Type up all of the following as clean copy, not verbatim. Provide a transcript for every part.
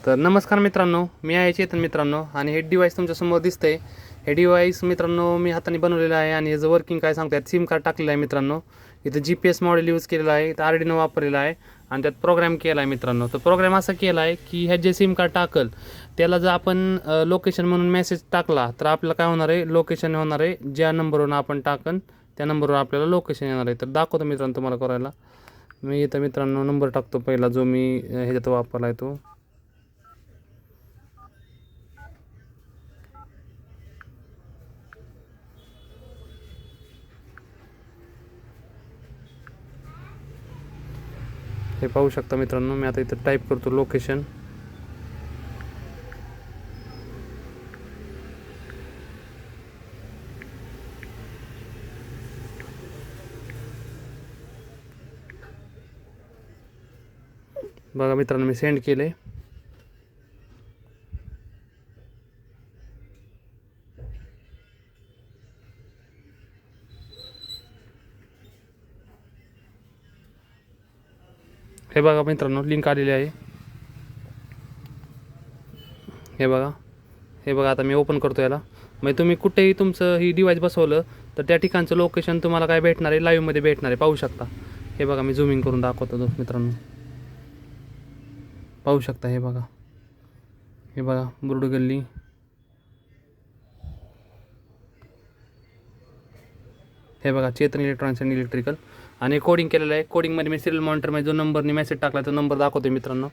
तर नमस्कार मित्रांनो, मी आहे चेतन मित्रांनो आणि हे डिव्हाइस तुमच्यासमोर दिसतंय. हे डिव्हाइस मित्रांनो मी हाताने बनवलेलं आहे आणि ह्याचं वर्किंग काय सांगतात, सिम कार्ड टाकलेलं आहे मित्रांनो. इथं GPS मॉडेल यूज केलेला आहे, इथं आर्डिनो वापरलेला आहे आणि त्यात प्रोग्राम केला आहे मित्रांनो. तर प्रोग्राम असा केला आहे की ह्यात जे सिम कार्ड टाकल त्याला जर आपण लोकेशन म्हणून मेसेज टाकला तर आपल्याला काय होणार आहे, लोकेशन होणार आहे. ज्या नंबरवरून आपण टाकन त्या नंबरवर आपल्याला लोकेशन येणार आहे. तर दाखवतो मित्रांनो तुम्हाला करायला. मी इथं मित्रांनो नंबर टाकतो पहिला, जो मी ह्याच्यात वापरला आहे तो. हे पाहू शकता मित्रांनो, मी आता इथं टाईप करतो लोकेशन. बघा मित्रांनो, मी सेंड केले. हे बघा मित्रांनो, लिंक आलेली आहे. हे बघा आता मी ओपन करतो याला. म्हणजे तुम्ही कुठेही तुमचं ही डिव्हाइस बसवलं तर त्या ठिकाणचं लोकेशन तुम्हाला काय भेटणार आहे, लाईव्हमध्ये भेटणार आहे. पाहू शकता. हे बघा मी झूमिंग करून दाखवतो मित्रांनो. पाहू शकता. हे बघा बुरुड गल्ली. हे बघा चेतन इलेक्ट्रॉनिक्स अँड इलेक्ट्रिकल आणि कोडिंग केलेलं आहे. कोडिंगमध्ये मी सिरियल मॉनिटरमध्ये जो नंबरने मेसेज टाकला तो नंबर दाखवतो मित्रांनो.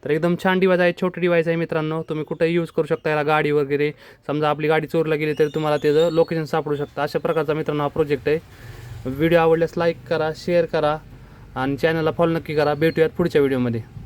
तर एकदम छान डिव्हाइस आहे, छोटे डिव्हाइस आहे मित्रांनो. तुम्ही कुठेही यूज करू शकता याला. गाडी वगैरे समजा आपली गाडी चोरला गेली तरी तुम्हाला त्याचं लोकेशन सापडू शकतं. अशा प्रकारचा मित्रांनो हा प्रोजेक्ट आहे. व्हिडिओ आवडल्यास लाईक करा, शेअर करा आणि चॅनलला फॉलो नक्की करा. भेटूयात पुढच्या व्हिडिओमध्ये.